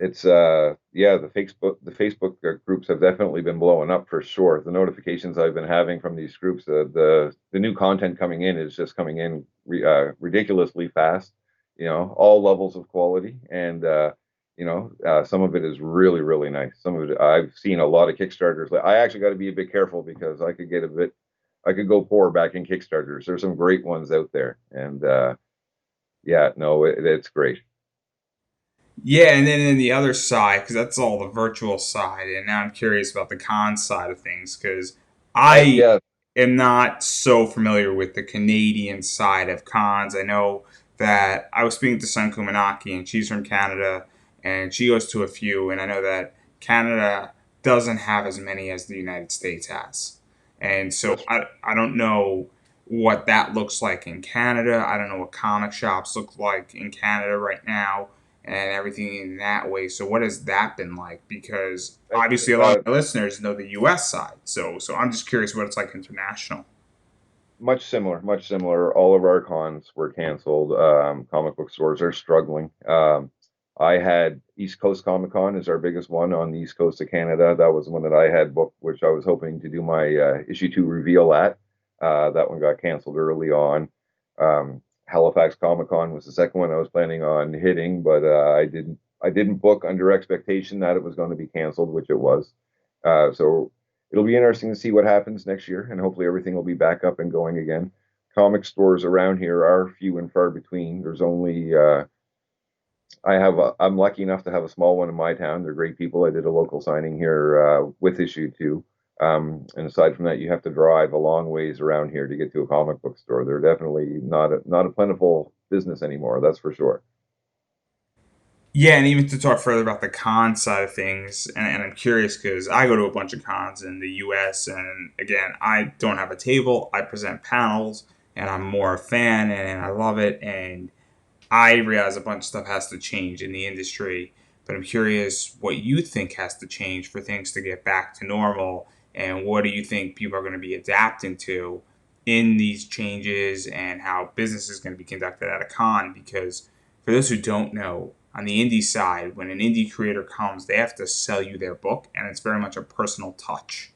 It's yeah, the Facebook groups have definitely been blowing up for sure. The notifications I've been having from these groups, the new content coming in is just coming in ridiculously fast, all levels of quality. And some of it is really really nice. Some of it I've seen a lot of Kickstarters. I actually got to be a bit careful because I could go poor back in Kickstarters. There's some great ones out there. And yeah, no, it's great. Yeah, and then in the other side, because that's all the virtual side, and now I'm curious about the con side of things, because I Yeah. am not so familiar with the Canadian side of cons. I know that I was speaking to Sun Kumanaki, and she's from Canada, and she goes to a few, and I know that Canada doesn't have as many as the United States has. And so That's I don't know what that looks like in Canada. I don't know what comic shops look like in Canada right now, and everything in that way. So what has that been like? Because I, obviously a lot of uh, my listeners know the U.S. side, so I'm just curious what it's like international. Much similar, much similar. All of our cons were canceled. Comic book stores are struggling. I had East Coast Comic Con is our biggest one on the East Coast of Canada. That was the one that I had booked, which I was hoping to do my issue 2 reveal at. That one got canceled early on. Halifax Comic Con was the second one I was planning on hitting, but I didn't book under expectation that it was going to be canceled, which it was. So it'll be interesting to see what happens next year, and hopefully everything will be back up and going again. Comic stores around here are few and far between. There's only I'm lucky enough to have a small one in my town. They're great people. I did a local signing here with issue 2. And aside from that, you have to drive a long ways around here to get to a comic book store. They're definitely not a plentiful business anymore. That's for sure. Yeah, and even to talk further about the con side of things, and I'm curious because I go to a bunch of cons in the US, and again, I don't have a table, I present panels, and I'm more a fan, and I love it, and I realize a bunch of stuff has to change in the industry, but I'm curious what you think has to change for things to get back to normal, and what do you think people are going to be adapting to in these changes, and how business is going to be conducted at a con? Because for those who don't know, on the indie side, when an indie creator comes, they have to sell you their book, and it's very much a personal touch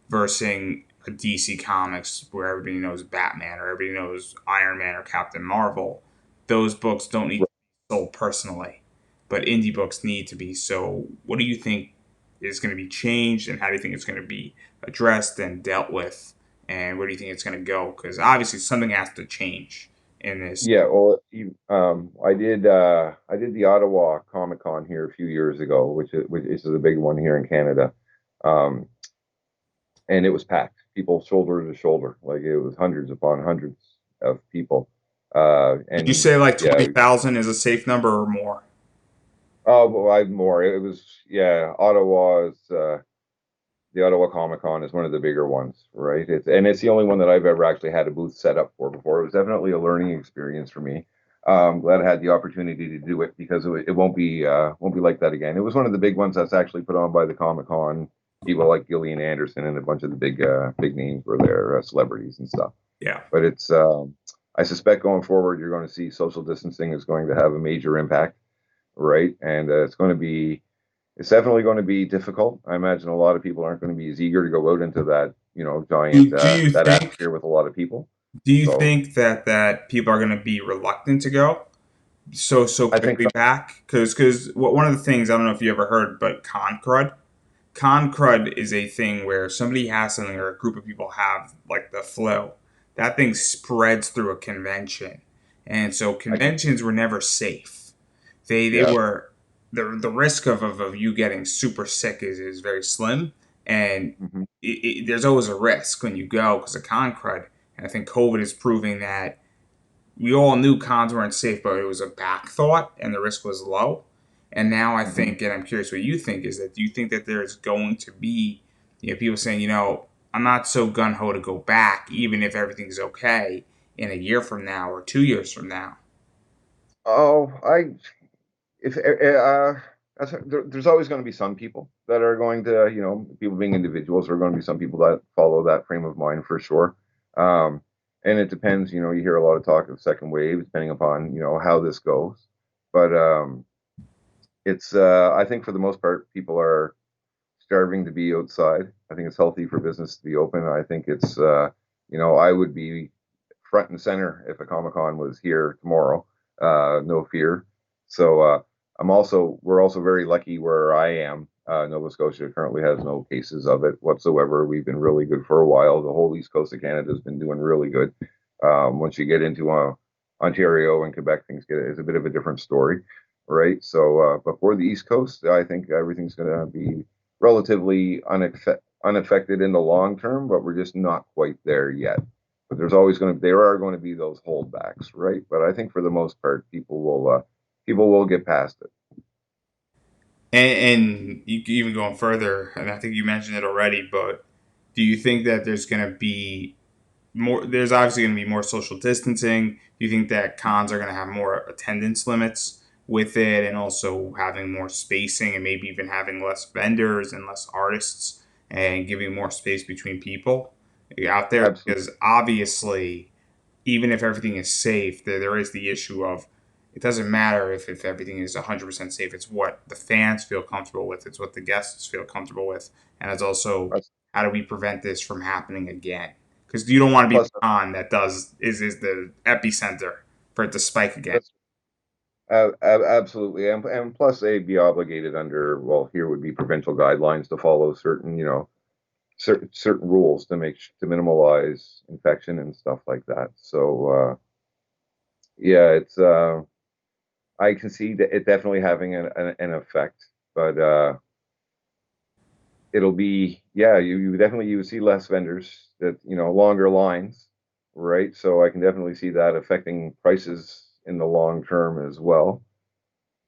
versus a DC Comics where everybody knows Batman or everybody knows Iron Man or Captain Marvel. Those books don't need to be sold personally, but indie books need to be. So, what do you think is going to be changed, and how do you think it's going to be addressed and dealt with, and where do you think it's going to go? Because obviously, something has to change in this. Yeah, well, I did the Ottawa Comic Con here a few years ago, which is a big one here in Canada. Um, and it was packed, people shoulder to shoulder, like it was hundreds upon hundreds of people. Would you And say like yeah, 20,000 is a safe number or more? oh, well, I more. It was yeah, the Ottawa Comic Con is one of the bigger ones, right? It's the only one that I've ever actually had a booth set up for before. It was definitely a learning experience for me. I'm glad I had the opportunity to do it because it won't be like that again. It was one of the big ones that's actually put on by the Comic Con. People like Gillian Anderson and a bunch of the big names were there, celebrities and stuff. Yeah. But I suspect going forward, you're going to see social distancing is going to have a major impact, right? And it's definitely going to be difficult. I imagine a lot of people aren't going to be as eager to go out into that, giant Do you that think atmosphere with a lot of people. Do you So think that people are going to be reluctant to go so I think quickly back? Because one of the things I don't know if you ever heard, but con crud is a thing where somebody has something or a group of people have like the flu. That thing spreads through a convention, and so I can, conventions were never safe. They yeah. were the risk of you getting super sick is very slim, and Hmm. there's always a risk when you go because of con crud. And I think COVID is proving that we all knew cons weren't safe, but it was a back thought and the risk was low. And now I Hmm. think, and I'm curious what you think, is that do you think that there's going to be, people saying, I'm not so gun ho to go back, even if everything's okay in a year from now or 2 years from now? Oh, I if there's always going to be some people that are going to, people being individuals, there are going to be some people that follow that frame of mind for sure. Um, and it depends, you hear a lot of talk of second wave, depending upon, how this goes. But I think for the most part, people are starving to be outside. I think it's healthy for business to be open. I think I would be front and center if a Comic Con was here tomorrow. No fear. So we're also very lucky where I am. Nova Scotia currently has no cases of it whatsoever. We've been really good for a while. The whole east coast of Canada has been doing really good. Once you get into Ontario and Quebec, things get is a bit of a different story, right? So, but for the East Coast, I think everything's going to be relatively unaffected in the long term, but we're just not quite there yet. But there are going to be those holdbacks, right? But I think for the most part, people will get past it. And you even going further, and I think you mentioned it already, but do you think that there's going to be there's obviously going to be more social distancing? Do you think that cons are going to have more attendance limits with it, and also having more spacing and maybe even having less vendors and less artists and giving more space between people out there, Absolutely. because obviously even if everything is safe, there is the issue of it doesn't matter if everything is 100% safe. It's what the fans feel comfortable with. It's what the guests feel comfortable with. And it's also how do we prevent this from happening again? Because you don't want to be the Plus, con that is the epicenter for it to spike again. that's absolutely, and plus they'd be obligated under, well, here would be provincial guidelines to follow certain, certain rules to to minimize infection and stuff like that. So yeah, it's I can see that it definitely having an effect, but it'll be, yeah, you definitely, you see less vendors, that longer lines, right? So I can definitely see that affecting prices in the long term as well.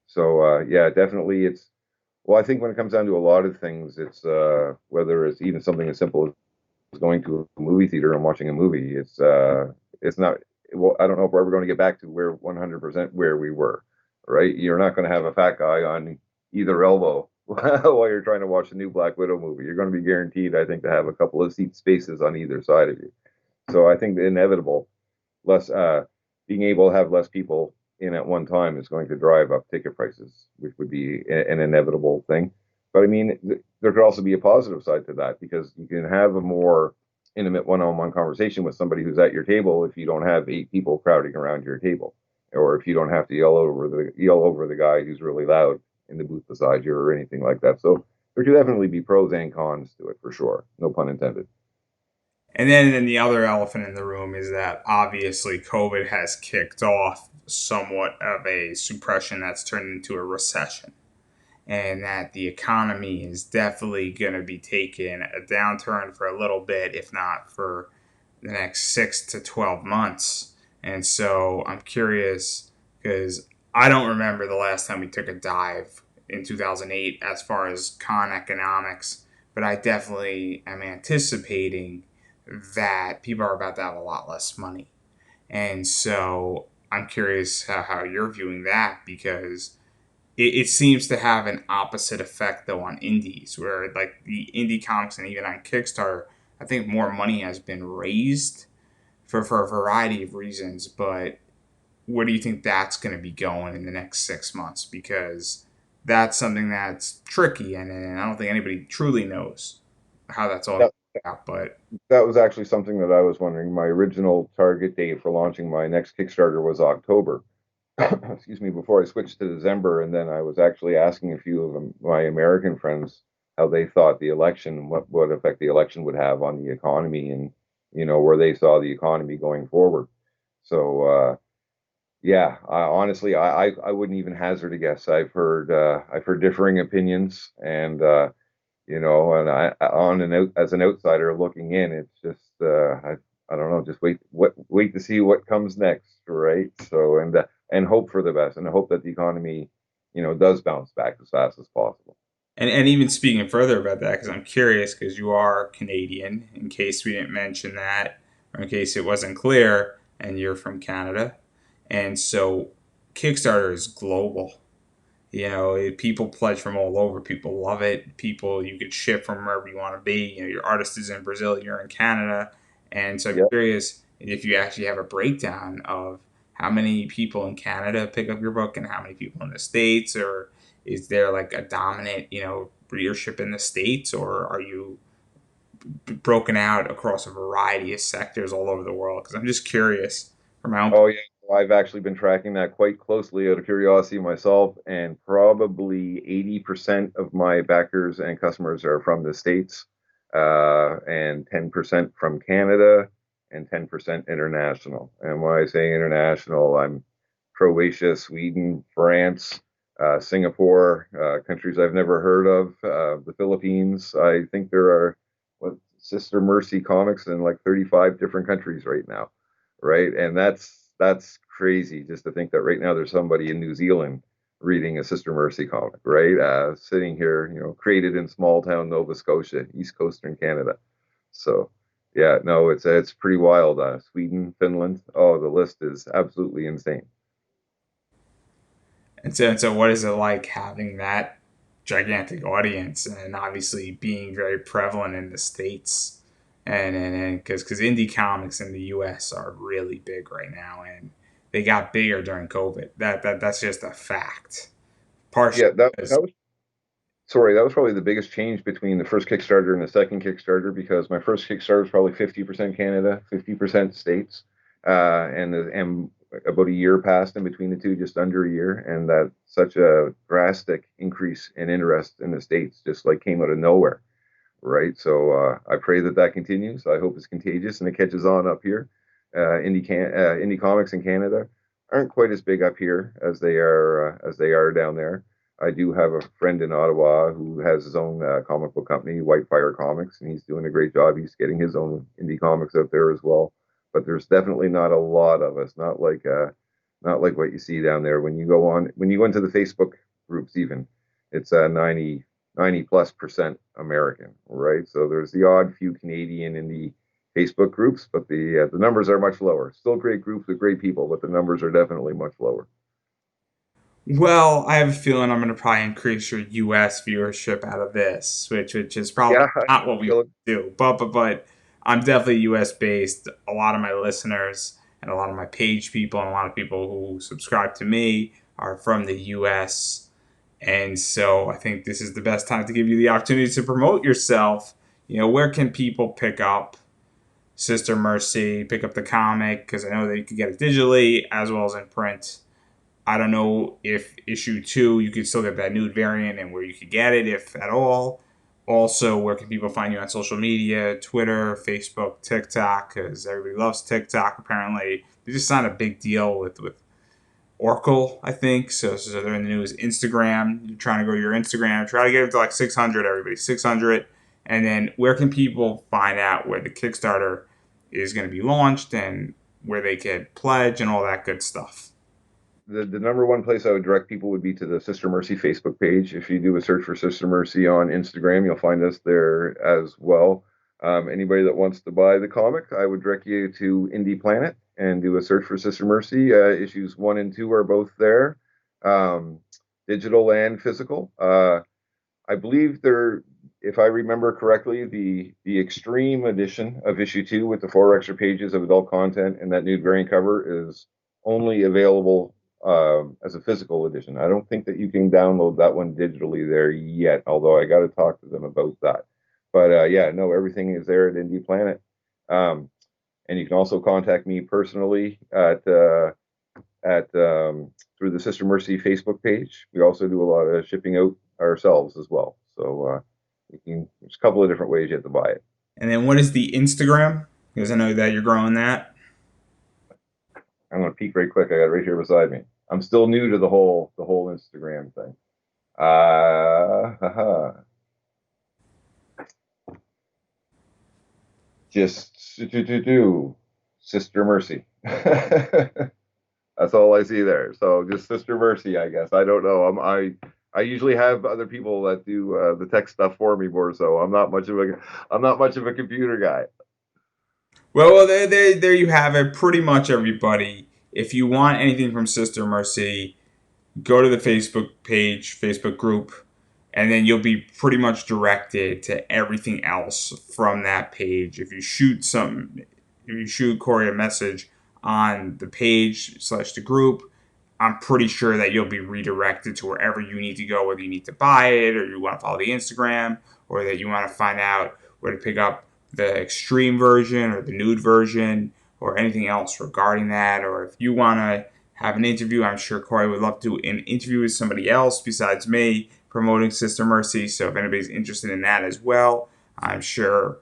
So yeah, definitely it's, well, I think when it comes down to a lot of things, it's whether it's even something as simple as going to a movie theater and watching a movie, it's not, well, I don't know if we're ever going to get back to where 100% where we were, right? You're not going to have a fat guy on either elbow while you're trying to watch the new Black Widow movie. You're going to be guaranteed, I think, to have a couple of seat spaces on either side of you. So I think the inevitable, less being able to have less people in at one time is going to drive up ticket prices, which would be an inevitable thing. But I mean, there could also be a positive side to that, because you can have a more intimate one-on-one conversation with somebody who's at your table if you don't have eight people crowding around your table, or if you don't have to yell over the guy who's really loud in the booth beside you or anything like that. So there could definitely be pros and cons to it for sure. No pun intended. And then the other elephant in the room is that obviously COVID has kicked off somewhat of a suppression that's turned into a recession, and that the economy is definitely going to be taking a downturn for a little bit, if not for the next 6 to 12 months. And so I'm curious because I don't remember the last time we took a dive in 2008 as far as con economics, but I definitely am anticipating that people are about to have a lot less money. And so I'm curious how you're viewing that, because it seems to have an opposite effect though on indies, where like the indie comics and even on Kickstarter, I think more money has been raised for a variety of reasons. But where do you think that's going to be going in the next 6 months? Because that's something that's tricky, and I don't think anybody truly knows how that's all going That to out. But that was actually something that I was wondering. My original target date for launching my next Kickstarter was October. Excuse me, before I switched to December, and then I was actually asking a few of my American friends how they thought the election, what effect the election would have on the economy, and where they saw the economy going forward. So yeah, honestly, I wouldn't even hazard a guess. I've heard differing opinions, and and on an out, as an outsider looking in, it's just I don't know, just wait to see what comes next, right? So and hope for the best, and hope that the economy, does bounce back as fast as possible. and even speaking further about that, because I'm curious, because you are Canadian, in case we didn't mention that, or in case it wasn't clear, and you're from Canada, and so Kickstarter is global. People pledge from all over. People love it. People, you could ship from wherever you want to be. Your artist is in Brazil, you're in Canada, and so I'm Yep. curious if you actually have a breakdown of how many people in Canada pick up your book and how many people in the states, or is there like a dominant, readership in the states, or are you broken out across a variety of sectors all over the world? Because I'm just curious from my own. Oh yeah, I've actually been tracking that quite closely out of curiosity myself, and probably 80% of my backers and customers are from the States, and 10% from Canada, and 10% international. And when I say international, I'm Croatia, Sweden, France, Singapore, countries I've never heard of, the Philippines. I think there are what Sister Mercy comics in like 35 different countries right now, right? And that's crazy just to think that right now there's somebody in New Zealand reading a Sister Mercy comic, right? Sitting here, created in small town Nova Scotia, East Coastern Canada. So yeah, no, it's pretty wild. Sweden, Finland, oh, the list is absolutely insane. And so what is it like having that gigantic audience and obviously being very prevalent in the states and because indie comics in the U.S. are really big right now and they got bigger during COVID. That's just a fact. Partially Yeah, that because was sorry, that was probably the biggest change between the first Kickstarter and the second Kickstarter because my first Kickstarter was probably 50% Canada, 50% States, and about a year passed in between the two, just under a year, and that such a drastic increase in interest in the States just like came out of nowhere, right? So I pray that that continues. I hope it's contagious and it catches on up here. Indie comics in Canada aren't quite as big up here as they are down there. I do have a friend in Ottawa who has his own comic book company, Whitefire Comics, and he's doing a great job. He's getting his own indie comics out there as well. But there's definitely not a lot of us, not like what you see down there. When you go into the Facebook groups, even it's 90 plus percent American, right? So there's the odd few Canadian in the Facebook groups, but the numbers are much lower. Still great groups with great people, but the numbers are definitely much lower. well, I have a feeling I'm going to probably increase your U.S. viewership out of this, which is probably Yeah, not I what we want feel it. to do. But I'm definitely U.S. based. A lot of my listeners and a lot of my page people and a lot of people who subscribe to me are from the U.S. And so I think this is the best time to give you the opportunity to promote yourself. Where can people pick up Sister Mercy, pick up the comic? Because I know that you can get it digitally as well as in print. I don't know if issue two you could still get that nude variant and where you could get it, if at all. Also, where can people find you on social media? Twitter, Facebook, TikTok, because everybody loves TikTok apparently. They just signed a big deal with Oracle, I think. So they're in the news. Instagram, you're trying to grow your Instagram. Try to get it to like 600, everybody. 600. And then where can people find out where the Kickstarter is going to be launched and where they could pledge and all that good stuff? The number one place I would direct people would be to the Sister Mercy Facebook page. If you do a search for Sister Mercy on Instagram, you'll find us there as well. Anybody that wants to buy the comic, I would direct you to Indie Planet and do a search for Sister Mercy. Issues one and two are both there, um, digital and physical. I believe they're, if I remember correctly, the extreme edition of issue two with the four extra pages of adult content and that nude variant cover is only available as a physical edition. I don't think that you can download that one digitally there yet, although I got to talk to them about that. But yeah, no, everything is there at Indie Planet. Um, and you can also contact me personally at through the Sister Mercy Facebook page. We also do a lot of shipping out ourselves as well. So there's a couple of different ways you have to buy it. And then what is the Instagram? Because I know that you're growing that. I'm going to peek right quick. I got it right here beside me. I'm still new to the whole Instagram thing. Just do Sister Mercy. That's all I see there. So just Sister Mercy, I guess. I don't know. I usually have other people that do the tech stuff for me more. So I'm not much of a computer guy. Well, there you have it. Pretty much everybody. If you want anything from Sister Mercy, go to the Facebook page, Facebook group, and then you'll be pretty much directed to everything else from that page. If you shoot Corey a message on the page slash the group, I'm pretty sure that you'll be redirected to wherever you need to go, whether you need to buy it or you want to follow the Instagram or that you want to find out where to pick up the extreme version or the nude version or anything else regarding that. Or if you want to have an interview, I'm sure Corey would love to do an interview with somebody else besides me promoting Sister Mercy. So if anybody's interested in that as well, I'm sure,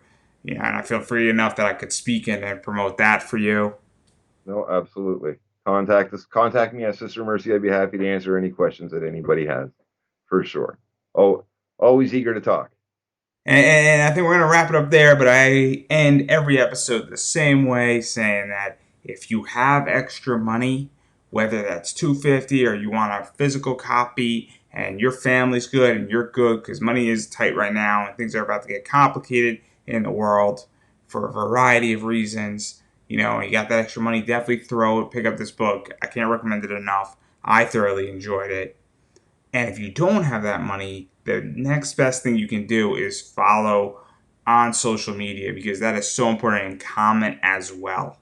and I feel free enough that I could speak in and promote that for you. No, absolutely. Contact us. Contact me at Sister Mercy. I'd be happy to answer any questions that anybody has, for sure. Oh, always eager to talk. And I think we're going to wrap it up there, but I end every episode the same way, saying that if you have extra money, whether that's 250 or you want a physical copy and your family's good and you're good because money is tight right now and things are about to get complicated in the world for a variety of reasons, and you got that extra money, definitely throw it, pick up this book. I can't recommend it enough. I thoroughly enjoyed it. And if you don't have that money, the next best thing you can do is follow on social media, because that is so important, and comment as well,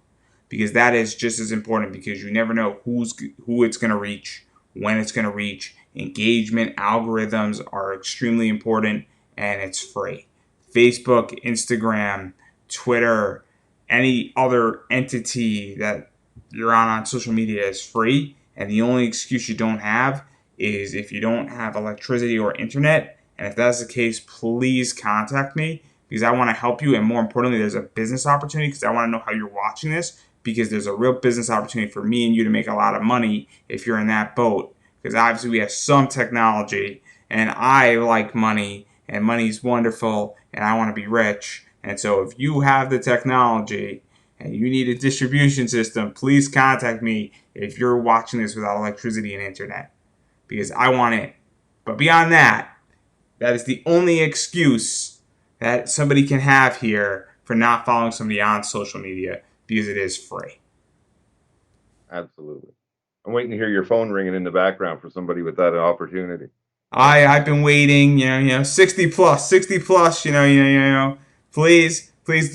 because that is just as important, because you never know who it's going to reach, when it's going to reach. Engagement algorithms are extremely important, and it's free. Facebook, Instagram, Twitter, any other entity that you're on social media is free, and the only excuse you don't have is if you don't have electricity or internet. And if that's the case, please contact me, because I want to help you. And more importantly, there's a business opportunity, because I want to know how you're watching this, because there's a real business opportunity for me and you to make a lot of money if you're in that boat. Because obviously, we have some technology, and I like money, and money's wonderful, and I want to be rich. And so, if you have the technology and you need a distribution system, please contact me if you're watching this without electricity and internet, because I want it. But beyond that, that is the only excuse that somebody can have here for not following somebody on social media, because it is free. Absolutely. I'm waiting to hear your phone ringing in the background for somebody with that opportunity. I've been waiting, 60 plus, 60 plus, please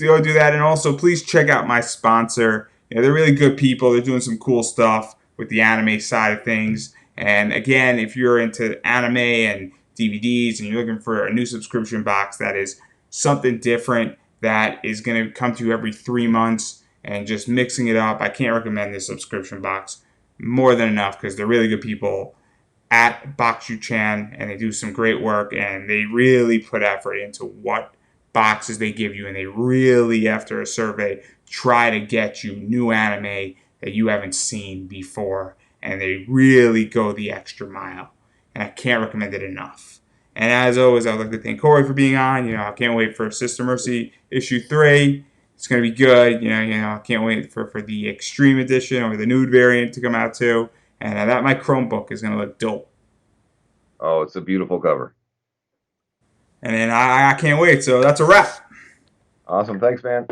go do that. And also, please check out my sponsor. They're really good people. They're doing some cool stuff with the anime side of things. And again, if you're into anime and DVDs and you're looking for a new subscription box that is something different, that is going to come to you every 3 months and just mixing it up, I can't recommend this subscription box more than enough, because they're really good people at Boxu Chan, and they do some great work, and they really put effort into what boxes they give you, and they really, after a survey, try to get you new anime that you haven't seen before, and they really go the extra mile, and I can't recommend it enough. And as always, I'd like to thank Corey for being on. I can't wait for Sister Mercy issue 3. It's gonna be good. I can't wait for the extreme edition or the nude variant to come out too. And that my Chromebook is gonna look dope. Oh, it's a beautiful cover. And then I can't wait. So that's a wrap. Awesome. Thanks, man.